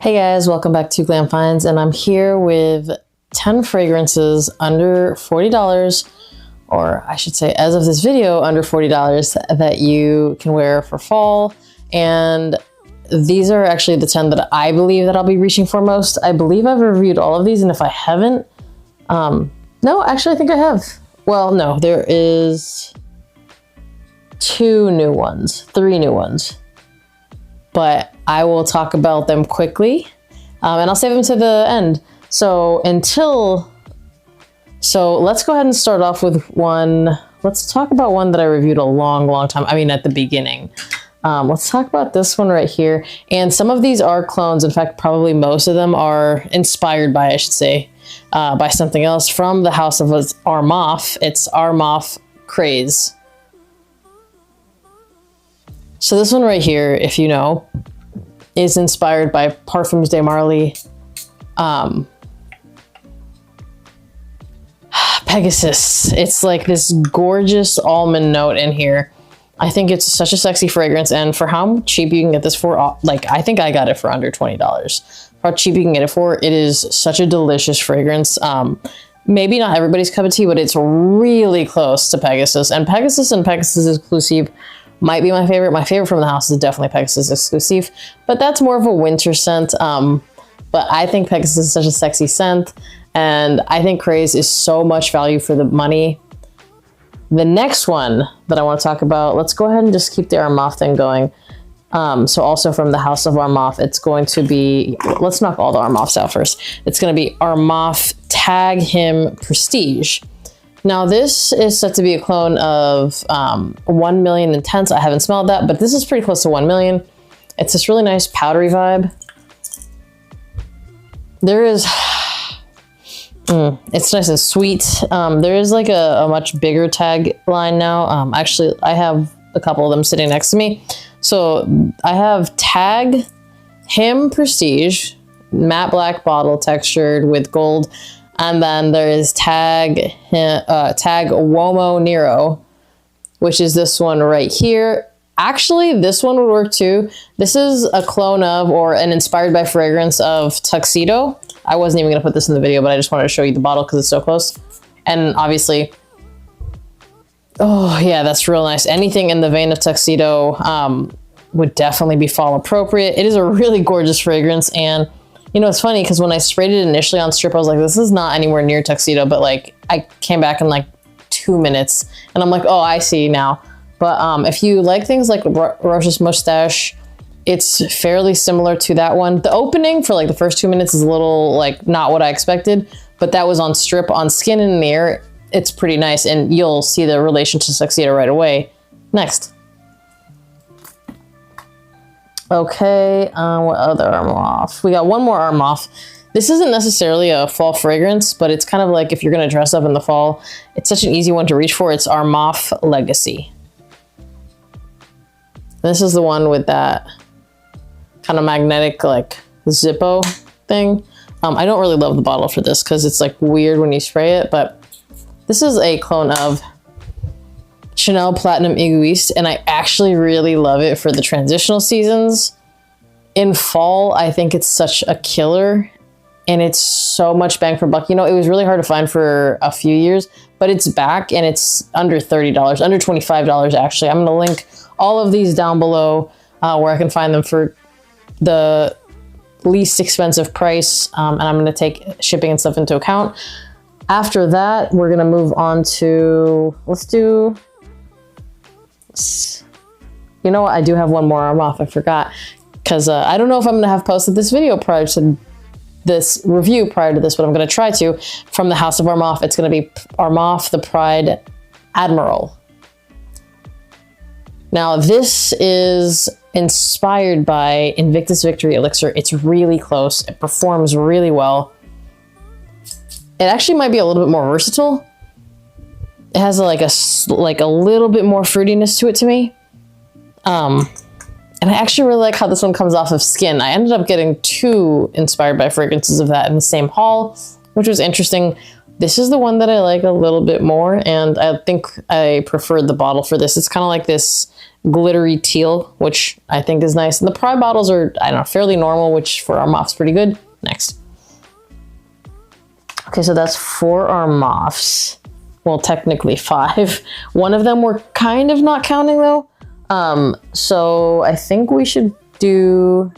Hey guys, welcome back to Glam Finds, and I'm here with 10 fragrances under $40, or I should say as of this video, under $40 that you can wear for fall. And these are actually the 10 that I believe that I'll be reaching for most. I believe I've reviewed all of these, and if I haven't, no, actually I think I have. Well, no, there is 2 new ones, 3 new ones. But I will talk about them quickly, and I'll save them to the end. So let's go ahead and start off with one. Let's talk about one that I reviewed a long time. I mean, at the beginning. Let's talk about this one right here. And some of these are clones. In fact, probably most of them are inspired by, I should say, by something else from the house of Arof. It's Arof Craze. So this one right here, if you know, is inspired by Parfums de Marly, Pegasus. It's like this gorgeous almond note in here. I think it's such a sexy fragrance, and for how cheap you can get this for, like, I think I got it for under $20. How cheap you can get it for, it is such a delicious fragrance. Maybe not everybody's cup of tea, but it's really close to Pegasus, and Pegasus exclusive might be my favorite. My favorite from the house is definitely Pegasus exclusive, but that's more of a winter scent. But I think Pegasus is such a sexy scent, and I think Craze is so much value for the money. The next one that I want to talk about, let's go ahead and just keep the Arof thing going. So also from the house of Arof, it's going to be, let's knock all the Arofs out first. It's going to be Arof Tag Him Prestige. Now this is set to be a clone of 1 Million Intense. I haven't smelled that, but this is pretty close to 1 million. It's this really nice powdery vibe. There is, it's nice and sweet. There is like a much bigger tag line now. Actually, I have a couple of them sitting next to me. So I have Tag Him Prestige, matte black bottle textured with gold. And then there is Tag Uomo Nero, which is this one right here. Actually, this one would work too. This is a clone of, or an inspired by fragrance of Tuxedo. I wasn't even gonna put this in the video, but I just wanted to show you the bottle because it's so close. And obviously, oh yeah, that's real nice. Anything in the vein of Tuxedo would definitely be fall appropriate. It is a really gorgeous fragrance, and you know, it's funny because when I sprayed it initially on strip, I was like, this is not anywhere near Tuxedo, but like I came back in like 2 minutes and I'm like, oh, I see now. But if you like things like Roche's Moustache, it's fairly similar to that one. The opening for like the first 2 minutes is a little like not what I expected, but that was on strip. On skin and in the air, it's pretty nice, and you'll see the relation to Tuxedo right away. Next. Okay, what other Arof? We got one more Arof. This isn't necessarily a fall fragrance, but it's kind of like if you're going to dress up in the fall, it's such an easy one to reach for. It's Arof Legacy. This is the one with that kind of magnetic like Zippo thing. I don't really love the bottle for this because it's like weird when you spray it, but this is a clone of Chanel Platinum Egoiste, and I actually really love it for the transitional seasons. In fall, I think it's such a killer, and it's so much bang for buck. You know, it was really hard to find for a few years, but it's back, and it's under $30, under $25 actually. I'm gonna link all of these down below where I can find them for the least expensive price, and I'm gonna take shipping and stuff into account. After that, we're gonna move on to, you know what, I do have one more Arof, I forgot, because I don't know if I'm gonna have posted this video prior to this review prior to this, but I'm gonna try to. From the house of Arof, it's gonna be Arof the Pride Admiral. Now this is inspired by Invictus Victory Elixir. It's really close, it performs really well. It actually might be a little bit more versatile. It has like a little bit more fruitiness to it to me. And I actually really like how this one comes off of skin. I ended up getting 2 inspired by fragrances of that in the same haul, which was interesting. This is the one that I like a little bit more, and I think I preferred the bottle for this. It's kind of like this glittery teal, which I think is nice. And the Pride bottles are, I don't know, fairly normal, which for our moths pretty good. Next. Okay, so that's for our moths. Well, technically 5. One of them we're kind of not counting though. So I think we should do,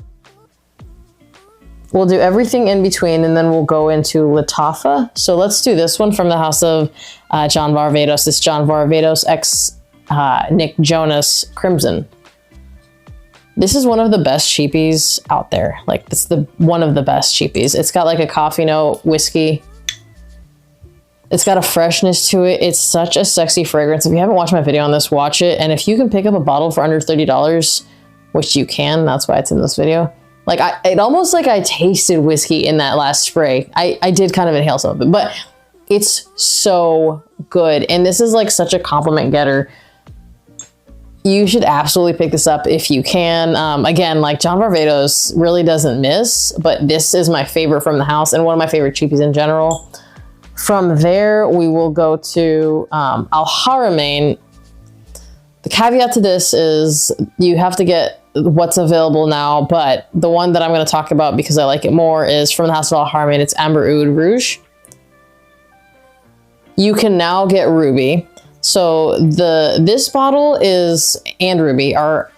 we'll do everything in between, and then we'll go into Lattafa. So let's do this one from the house of John Varvatos. This John Varvatos X Nick Jonas Crimson. This is one of the best cheapies out there. Like, it's one of the best cheapies. It's got like a coffee note, whiskey. It's got a freshness to it. It's such a sexy fragrance. If you haven't watched my video on this, watch it. And if you can pick up a bottle for under $30, which you can, that's why it's in this video. Like, it almost like I tasted whiskey in that last spray. I did kind of inhale some of it, but it's so good. And this is like such a compliment getter. You should absolutely pick this up if you can. Again, like John Varvatos really doesn't miss, but this is my favorite from the house and one of my favorite cheapies in general. From there, we will go to Al Haramain. The caveat to this is you have to get what's available now, but the one that I'm going to talk about because I like it more is from the house of Al Haramain. It's Amber Oud Rouge. You can now get Ruby. So this bottle is, and Ruby are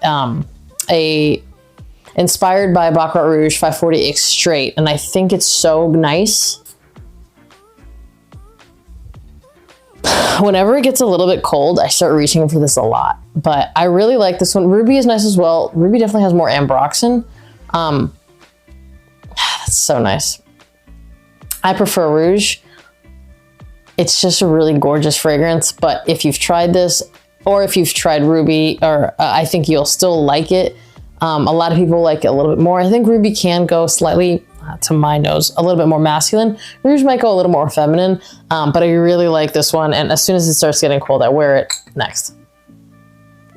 inspired by Baccarat Rouge 540 X Straight, and I think it's so nice. Whenever it gets a little bit cold, I start reaching for this a lot, but I really like this one. Ruby is nice as well. Ruby definitely has more ambroxan. That's so nice. I prefer Rouge. It's just a really gorgeous fragrance, but if you've tried this, or if you've tried Ruby, or I think you'll still like it. A lot of people like it a little bit more. I think Ruby can go slightly, to my nose, a little bit more masculine. Rouge might go a little more feminine, but I really like this one, and as soon as it starts getting cold, I wear it. Next.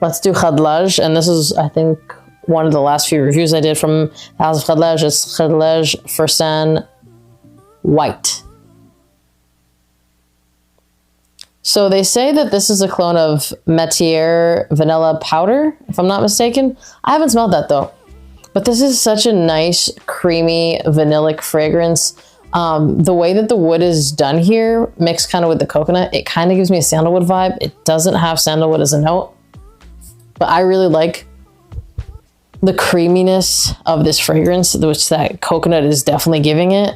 Let's do Khadlaj, and this is, I think, one of the last few reviews I did from the house of Khadlaj. It's Khadlaj Fursan White. So they say that this is a clone of Metier Vanilla Powder, if I'm not mistaken. I haven't smelled that though. But this is such a nice, creamy, vanillic fragrance. The way that the wood is done here, mixed kind of with the coconut, it kind of gives me a sandalwood vibe. It doesn't have sandalwood as a note, but I really like the creaminess of this fragrance, which that coconut is definitely giving it.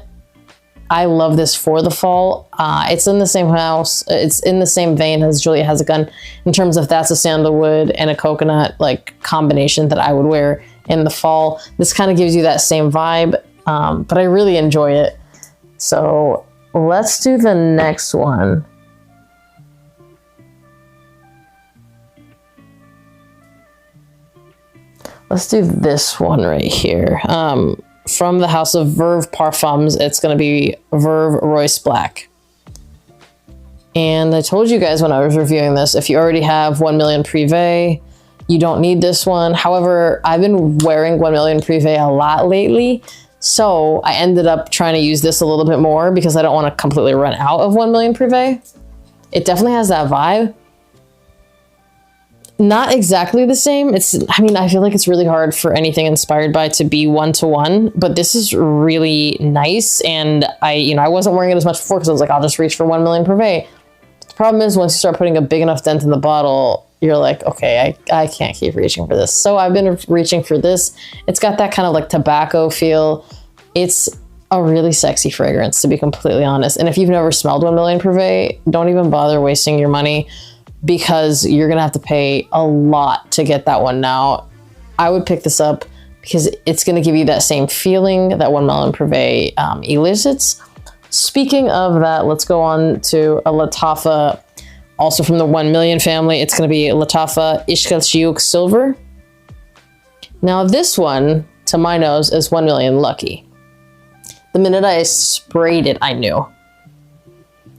I love this for the fall. It's in the same house. It's in the same vein as Julia Has a Gun in terms of that's a sandalwood and a coconut like combination that I would wear in the fall. This kind of gives you that same vibe, but I really enjoy it. So let's do the next one. Let's do this one right here. From the house of Verve Parfums, it's going to be Verve Royce Black. And I told you guys when I was reviewing this, if you already have 1 Million Privé, you don't need this one. However, I've been wearing 1 Million Privé a lot lately, so I ended up trying to use this a little bit more because I don't want to completely run out of 1 Million Privé. It definitely has that vibe. Not exactly the same. I mean, I feel like it's really hard for anything inspired by to be one-to-one, but this is really nice. And I wasn't wearing it as much before because I was like, I'll just reach for 1 Million Privé. The problem is once you start putting a big enough dent in the bottle, you're like, okay, I can't keep reaching for this. So I've been reaching for this. It's got that kind of like tobacco feel. It's a really sexy fragrance, to be completely honest. And if you've never smelled 1 Million Privé, don't even bother wasting your money, because you're gonna have to pay a lot to get that one now. I would pick this up because it's gonna give you that same feeling that 1 Million Privé elicits. Speaking of that, let's go on to a Lattafa, also from the 1 Million family. It's gonna be Lattafa Ishkal Shiuk Silver. Now this one, to my nose, is 1 Million Lucky. The minute I sprayed it, I knew.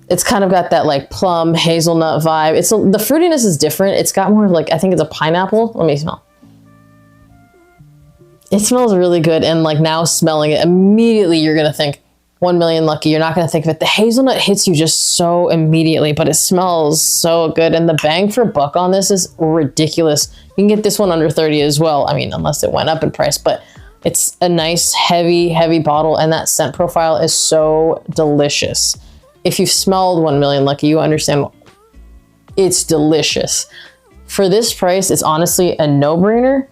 It's kind of got that like plum hazelnut vibe. The fruitiness is different. It's got more of like, I think it's a pineapple. Let me smell. It smells really good. And like now smelling it, immediately you're going to think 1 Million Lucky, you're not going to think of it. The hazelnut hits you just so immediately, but it smells so good. And the bang for buck on this is ridiculous. You can get this one under 30 as well. I mean, unless it went up in price, but it's a nice, heavy bottle. And that scent profile is so delicious. If you've smelled 1 Million Lucky, you understand it's delicious. For this price, it's honestly a no-brainer.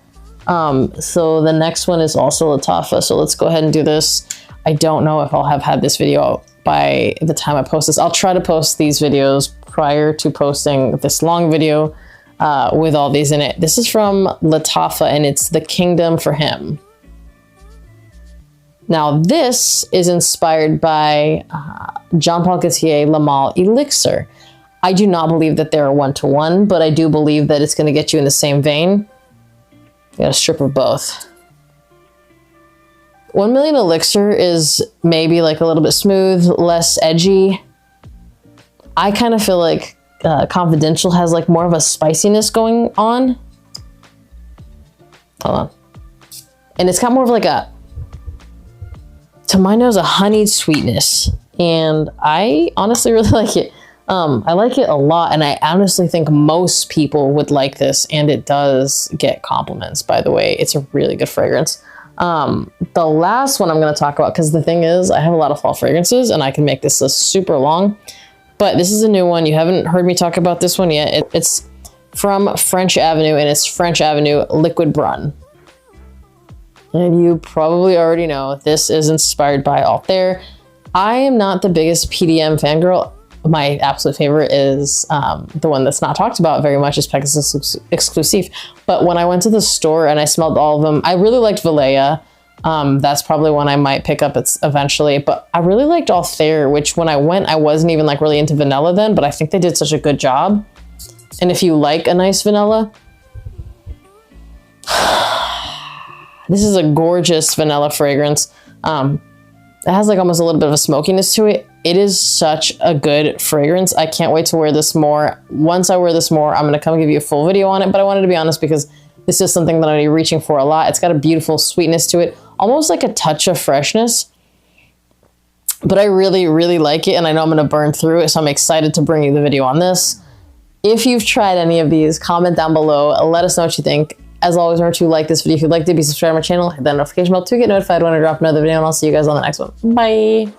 So the next one is also Lattafa. So let's go ahead and do this. I don't know if I'll have had this video out by the time I post this. I'll try to post these videos prior to posting this long video with all these in it. This is from Lattafa, and it's The Kingdom for Him. Now this is inspired by Jean Paul Gaultier Le Male Elixir. I do not believe that they're a one-to-one, but I do believe that it's going to get you in the same vein. You got a strip of both. 1 Million Elixir is maybe like a little bit smooth, less edgy. I kind of feel like Confidential has like more of a spiciness going on. Hold on. And it's got more of like a, to my nose, a honeyed sweetness. And I honestly really like it. I like it a lot, and I honestly think most people would like this, and it does get compliments, by the way. It's a really good fragrance. The last one I'm going to talk about, because the thing is, I have a lot of fall fragrances, and I can make this list super long, but this is a new one. You haven't heard me talk about this one yet. It's from French Avenue, and it's French Avenue Liquid Brun. And you probably already know, this is inspired by Altair. I am not the biggest PDM fangirl. My absolute favorite is the one that's not talked about very much, is Pegasus Exclusive. But when I went to the store and I smelled all of them, I really liked Valleja. That's probably one I might pick up eventually. But I really liked Altair, which when I went, I wasn't even like really into vanilla then, but I think they did such a good job. And if you like a nice vanilla, this is a gorgeous vanilla fragrance. It has like almost a little bit of a smokiness to it. It is such a good fragrance. I can't wait to wear this more. Once I wear this more, I'm going to come give you a full video on it, but I wanted to be honest because this is something that I'm reaching for a lot. It's got a beautiful sweetness to it, almost like a touch of freshness, but I really, really like it, and I know I'm going to burn through it, so I'm excited to bring you the video on this. If you've tried any of these, comment down below. Let us know what you think. As always, remember to like this video. If you'd like to be subscribed to my channel, hit that notification bell to get notified when I drop another video, and I'll see you guys on the next one. Bye!